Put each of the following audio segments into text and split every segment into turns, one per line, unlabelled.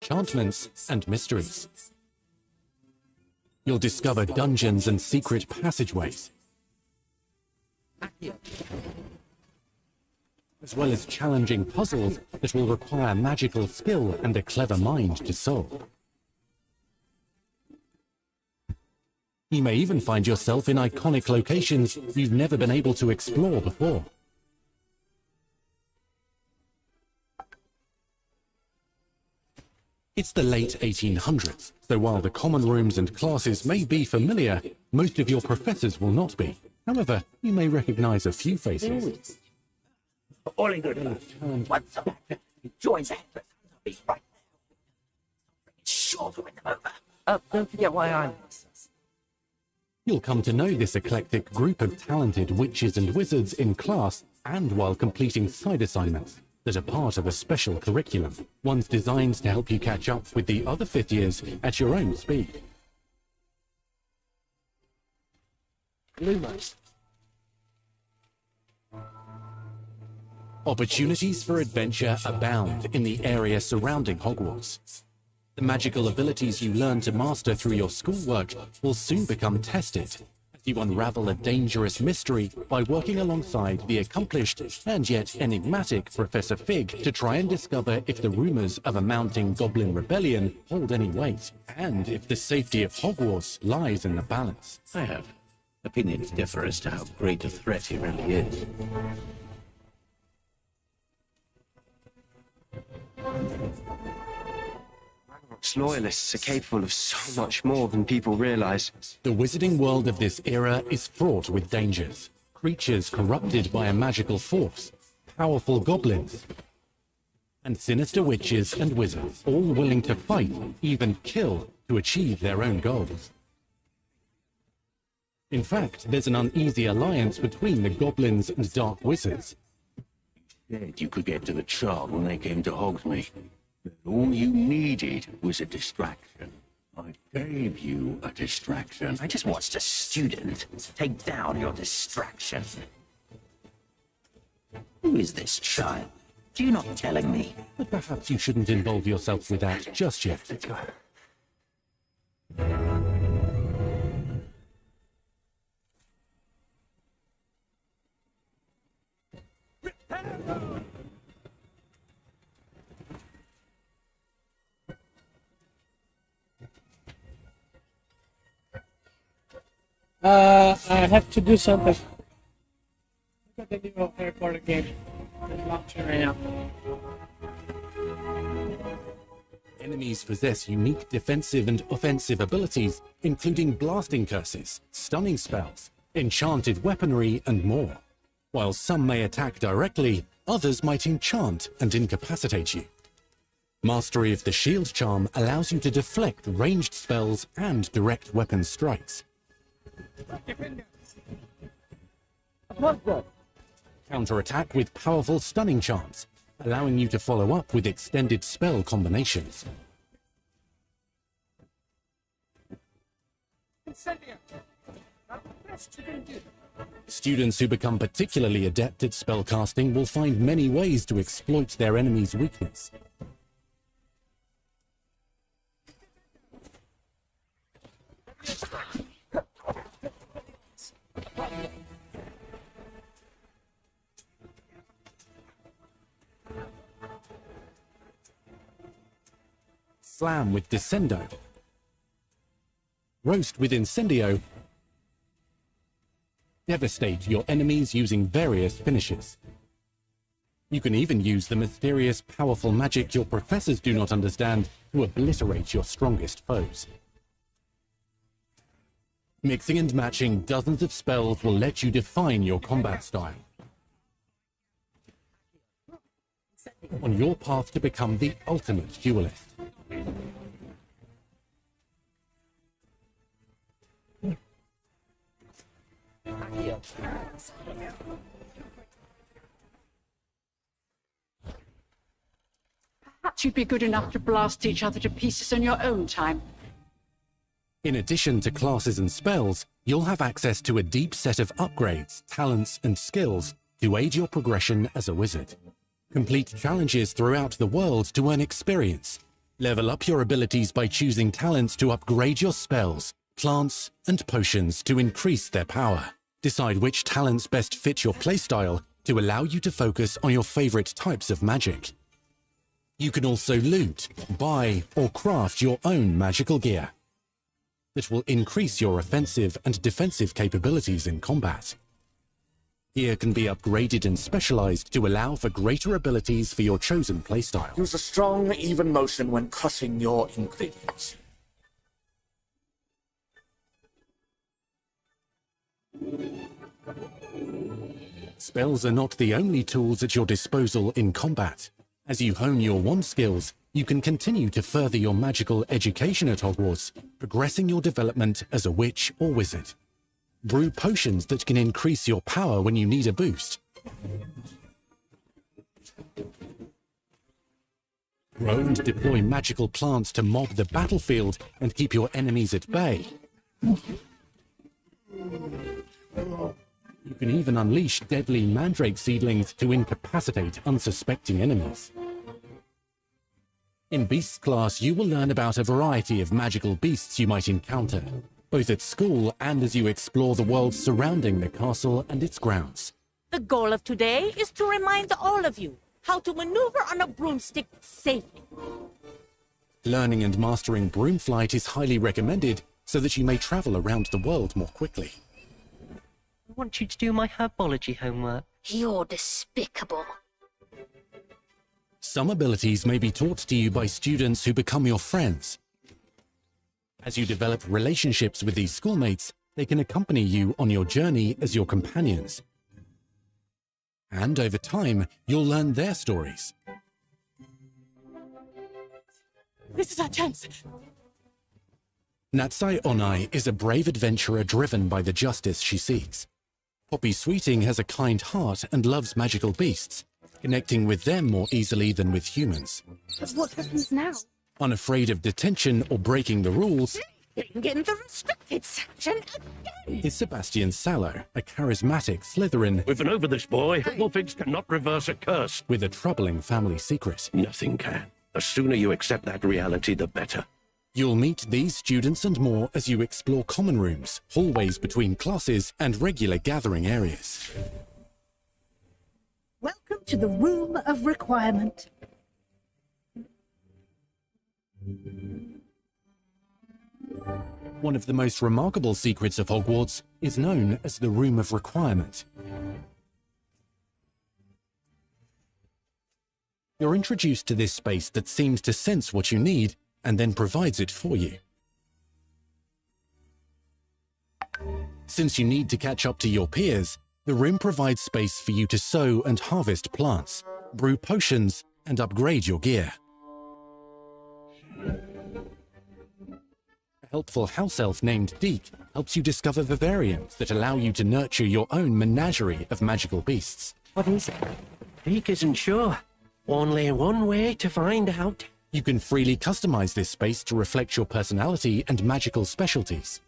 enchantments and mysteries. You'll discover dungeons and secret passageways, as well as challenging puzzles that will require magical skill and a clever mind to solve. You may even find yourself in iconic locations you've never been able to explore before. It's the late 1800s, so while the common rooms and classes may be familiar, most of your professors will not be. However, you may recognize a few faces.
All in good. Once a man joins that, be right now. Sure to win them over. Don't forget why I'm.
You'll come to know this eclectic group of talented witches and wizards in class and while completing side assignments that are part of a special curriculum, ones designed to help you catch up with the other fifth years at your own speed. Opportunities for adventure abound in the area surrounding Hogwarts. The magical abilities you learn to master through your schoolwork will soon become tested as you unravel a dangerous mystery by working alongside the accomplished and yet enigmatic Professor Fig to try and discover if the rumors of a mounting goblin rebellion hold any weight, and if the safety of Hogwarts lies in the balance.
I have opinions differ as to how great a threat he really is.
Loyalists are capable of so much more than people realize.
The wizarding world of this era is fraught with dangers. Creatures corrupted by a magical force, powerful goblins, and sinister witches and wizards, all willing to fight, even kill, to achieve their own goals. In fact, there's an uneasy alliance between the goblins and dark wizards.
Said you could get to the charm when they came to Hogsmeade. But all you needed was a distraction. I gave you a distraction.
I just watched a student take down your distraction. Who is this child? Do you not telling me?
But perhaps you shouldn't involve yourself with that just yet.
Let's go.
I have to do something. Look at the new Harry Potter game. It's launching right now.
Enemies possess unique defensive and offensive abilities, including blasting curses, stunning spells, enchanted weaponry, and more. While some may attack directly, others might enchant and incapacitate you. Mastery of the shield charm allows you to deflect ranged spells and direct weapon strikes. Counterattack with powerful stunning charms, allowing you to follow up with extended spell combinations. Students who become particularly adept at spellcasting will find many ways to exploit their enemy's weakness. Slam with Descendo. Roast with Incendio. Devastate your enemies using various finishes. You can even use the mysterious, powerful magic your professors do not understand to obliterate your strongest foes. Mixing and matching dozens of spells will let you define your combat style. On your path to become the ultimate duelist.
Perhaps you'd be good enough to blast each other to pieces on your own time.
In addition to classes and spells, you'll have access to a deep set of upgrades, talents, and skills to aid your progression as a wizard. Complete challenges throughout the world to earn experience, Level up your abilities by choosing talents to upgrade your spells, plants, and potions to increase their power. Decide which talents best fit your playstyle to allow you to focus on your favorite types of magic. You can also loot, buy, or craft your own magical gear that will increase your offensive and defensive capabilities in combat. Gear can be upgraded and specialized to allow for greater abilities for your chosen playstyle.
Use a strong, even motion when cutting your ingredients.
Spells are not the only tools at your disposal in combat. As you hone your wand skills, you can continue to further your magical education at Hogwarts, progressing your development as a witch or wizard. Brew potions that can increase your power when you need a boost. Grow and deploy magical plants to mob the battlefield and keep your enemies at bay. You can even unleash deadly mandrake seedlings to incapacitate unsuspecting enemies. In Beasts class, you will learn about a variety of magical beasts you might encounter, both at school and as you explore the world surrounding the castle and its grounds.
The goal of today is to remind all of you how to maneuver on a broomstick safely.
Learning and mastering broomflight is highly recommended so that you may travel around the world more quickly.
I want you to do my herbology homework.
You're despicable.
Some abilities may be taught to you by students who become your friends. As you develop relationships with these schoolmates, they can accompany you on your journey as your companions. And over time, you'll learn their stories.
This is our chance.
Natsai Onai is a brave adventurer driven by the justice she seeks. Poppy Sweeting has a kind heart and loves magical beasts, connecting with them more easily than with humans.
But what happens now?
Unafraid of detention or breaking the rules,
In the restricted section again.
is Sebastian Sallow, a charismatic Slytherin
We've been over this, boy. Hufflepuffs cannot reverse a curse.
with a troubling family secret.
Nothing can. The sooner you accept that reality, the better.
You'll meet these students and more as you explore common rooms, hallways between classes, and regular gathering areas.
Welcome to the Room of Requirement.
One of the most remarkable secrets of Hogwarts is known as the Room of Requirement. You're introduced to this space that seems to sense what you need and then provides it for you. Since you need to catch up to your peers, the room provides space for you to sow and harvest plants, brew potions, and upgrade your gear. A helpful house elf named Deke helps you discover vivariums that allow you to nurture your own menagerie of magical beasts.
What is it? Deke isn't sure. Only one way to find out.
You can freely customize this space to reflect your personality and magical specialties.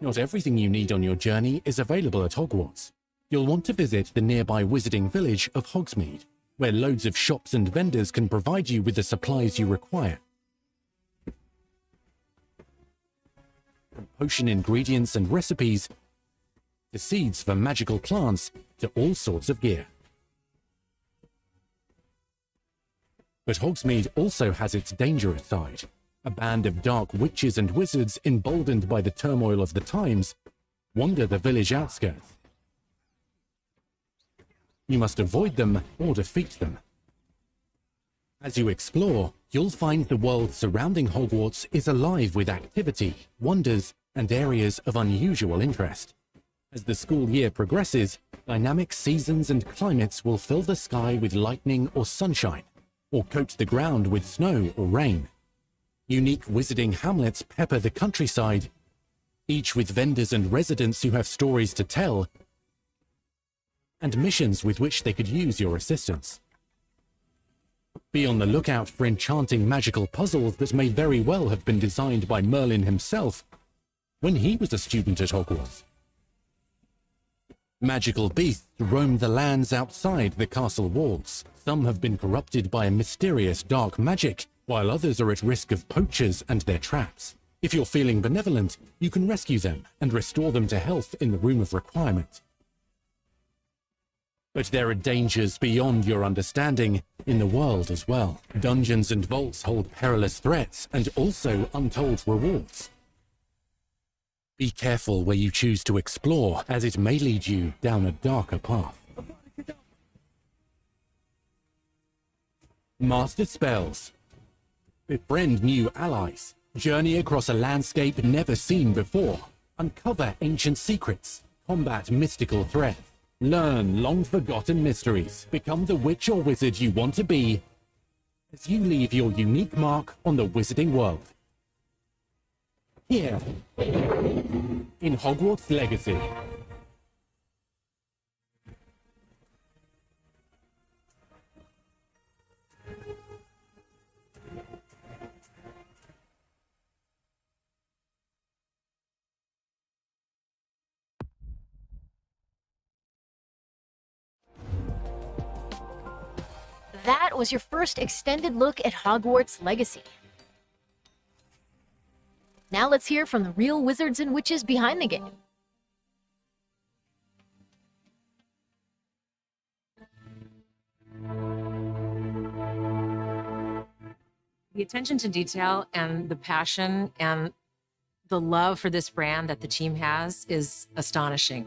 Not everything you need on your journey is available at Hogwarts. You'll want to visit the nearby wizarding village of Hogsmeade, where loads of shops and vendors can provide you with the supplies you require. From potion ingredients and recipes, to seeds for magical plants, to all sorts of gear. But Hogsmeade also has its dangerous side. A band of dark witches and wizards emboldened by the turmoil of the times wander the village outskirts. You must avoid them or defeat them. As you explore, you'll find the world surrounding Hogwarts is alive with activity, wonders, and areas of unusual interest. As the school year progresses, dynamic seasons and climates will fill the sky with lightning or sunshine, or coat the ground with snow or rain. Unique wizarding hamlets pepper the countryside, each with vendors and residents who have stories to tell, and missions with which they could use your assistance. Be on the lookout for enchanting magical puzzles that may very well have been designed by Merlin himself when he was a student at Hogwarts. Magical beasts roam the lands outside the castle walls. Some have been corrupted by a mysterious dark magic, while others are at risk of poachers and their traps. If you're feeling benevolent, you can rescue them and restore them to health in the Room of Requirement. But there are dangers beyond your understanding in the world as well. Dungeons and vaults hold perilous threats and also untold rewards. Be careful where you choose to explore, as it may lead you down a darker path. Master spells. Befriend new allies. Journey across a landscape never seen before. Uncover ancient secrets. Combat mystical threats. Learn long-forgotten mysteries. Become the witch or wizard you want to be as you leave your unique mark on the wizarding world. Here, in Hogwarts Legacy.
That was your first extended look at Hogwarts Legacy. Now let's hear from the real wizards and witches behind the game.
The attention to detail and the passion and the love for this brand that the team has is astonishing.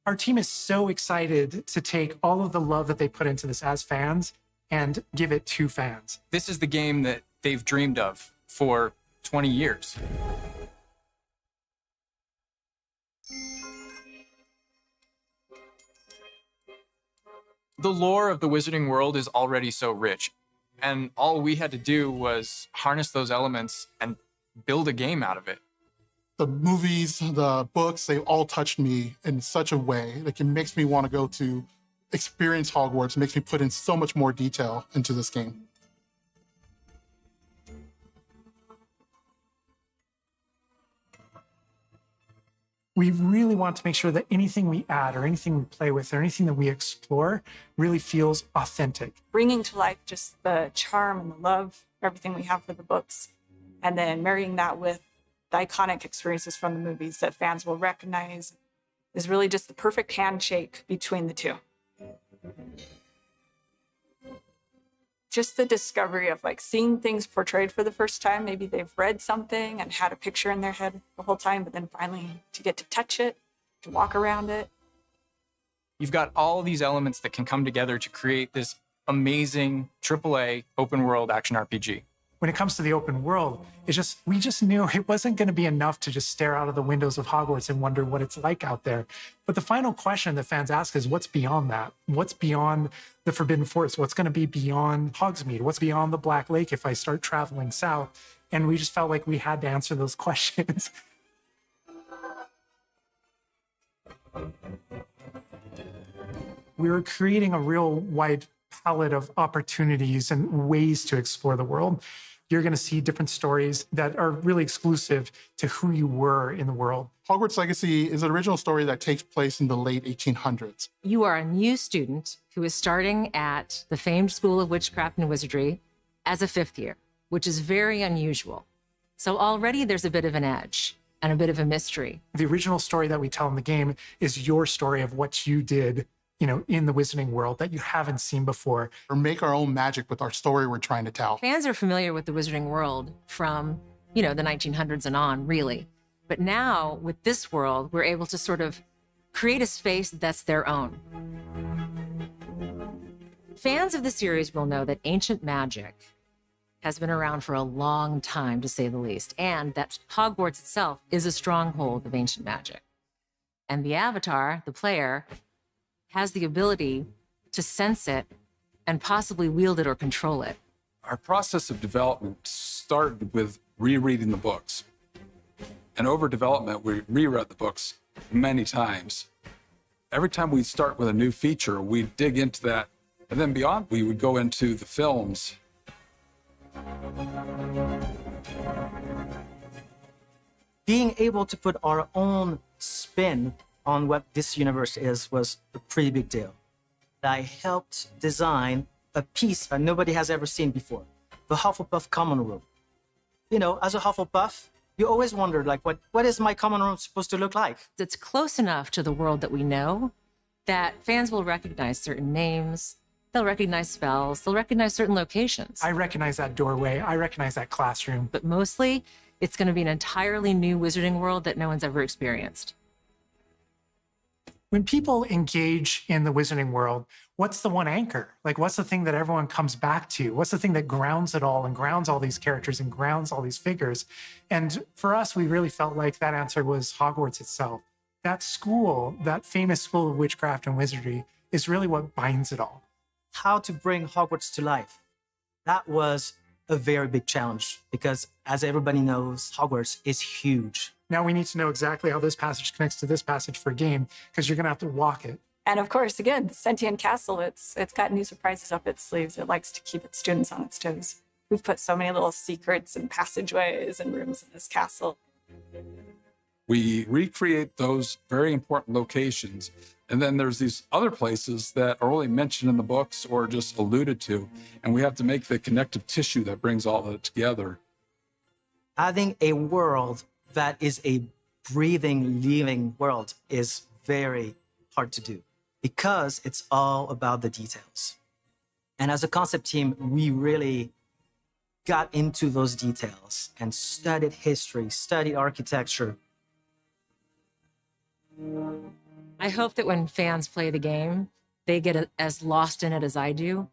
Our team is so excited to take all of the love that they put into this as fans and give it to fans.
This is the game that they've dreamed of for 20 years. The lore of the Wizarding World is already so rich, and all we had to do was harness those elements and build a game out of it.
The movies, the books, they all touched me in such a way. Like, it makes me want to go to experience Hogwarts. It makes me put in so much more detail into this game.
We really want to make sure that anything we add or anything we play with or anything that we explore really feels authentic.
Bringing to life just the charm and the love, everything we have for the books, and then marrying that with the iconic experiences from the movies that fans will recognize is really just the perfect handshake between the two. Just the discovery of like seeing things portrayed for the first time. Maybe they've read something and had a picture in their head the whole time, but then finally to get to touch it, to walk around it.
You've got all of these elements that can come together to create this amazing AAA open world action RPG.
When it comes to the open world, we just knew it wasn't going to be enough to just stare out of the windows of Hogwarts and wonder what it's like out there. But the final question that fans ask is, what's beyond that? What's beyond the Forbidden Forest? What's going to be beyond Hogsmeade? What's beyond the Black Lake if I start traveling south? And we just felt like we had to answer those questions. We were creating a real wide palette of opportunities and ways to explore the world. You're going to see different stories that are really exclusive to who you were in the world.
Hogwarts Legacy is an original story that takes place in the late 1800s.
You are a new student who is starting at the famed School of Witchcraft and Wizardry as a fifth year, which is very unusual. So already there's a bit of an edge and a bit of a mystery.
The original story that we tell in the game is your story of what you did, in the Wizarding World that you haven't seen before.
Or make our own magic with our story we're trying to tell.
Fans are familiar with the Wizarding World from, the 1900s and on, really. But now, with this world, we're able to sort of create a space that's their own. Fans of the series will know that ancient magic has been around for a long time, to say the least, and that Hogwarts itself is a stronghold of ancient magic. And the Avatar, the player, has the ability to sense it and possibly wield it or control it.
Our process of development started with rereading the books. And over development, we reread the books many times. Every time we start with a new feature, we dig into that. And then beyond, we would go into the films.
being able to put our own spin on what this universe is was a pretty big deal. I helped design a piece that nobody has ever seen before, the Hufflepuff common room. You know, as a Hufflepuff, you always wondered, like, what is my common room supposed to look like?
It's close enough to the world that we know that fans will recognize certain names, they'll recognize spells, they'll recognize certain locations.
I recognize that doorway, I recognize that classroom.
But mostly, it's going to be an entirely new wizarding world that no one's ever experienced.
When people engage in the wizarding world, what's the one anchor? Like, what's the thing that everyone comes back to? What's the thing that grounds it all and grounds all these characters and grounds all these figures? And for us, we really felt like that answer was Hogwarts itself. That school, that famous school of witchcraft and wizardry, is really what binds it all.
How to bring Hogwarts to life. That was a very big challenge because, as everybody knows, Hogwarts is huge.
Now we need to know exactly how this passage connects to this passage for a game, because you're going to have to walk it.
And of course, again, the sentient castle, it's got new surprises up its sleeves. It likes to keep its students on its toes. We've put so many little secrets and passageways and rooms in this castle.
We recreate those very important locations. And then there's these other places that are only mentioned in the books or just alluded to. And we have to make the connective tissue that brings all of it together.
Having a world that is a breathing, living world is very hard to do because it's all about the details. And as a concept team, we really got into those details and studied history, studied architecture.
I hope that when fans play the game, they get as lost in it as I do.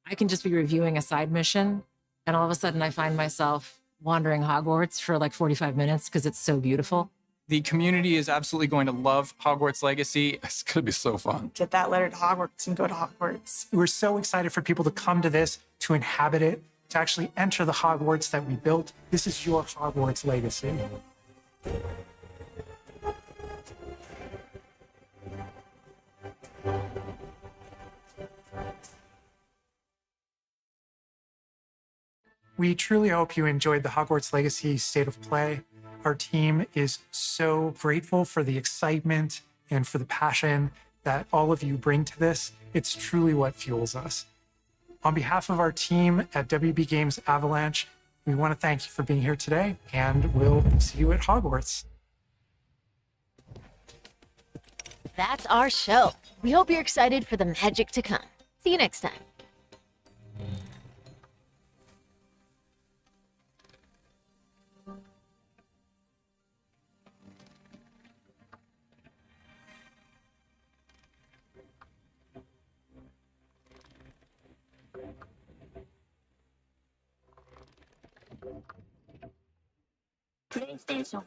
I can just be reviewing a side mission, and all of a sudden I find myself wandering Hogwarts for like 45 minutes because it's so beautiful.
The community is absolutely going to love Hogwarts Legacy.
It's going to be so fun.
Get that letter to Hogwarts and go to Hogwarts.
We're so excited for people to come to this, to inhabit it, to actually enter the Hogwarts that we built. This is your Hogwarts legacy. We truly hope you enjoyed the Hogwarts Legacy State of Play. Our team is so grateful for the excitement and for the passion that all of you bring to this. It's truly what fuels us. On behalf of our team at WB Games Avalanche, we want to thank you for being here today, and we'll see you at Hogwarts.
That's our show. We hope you're excited for the magic to come. See you next time.
PlayStation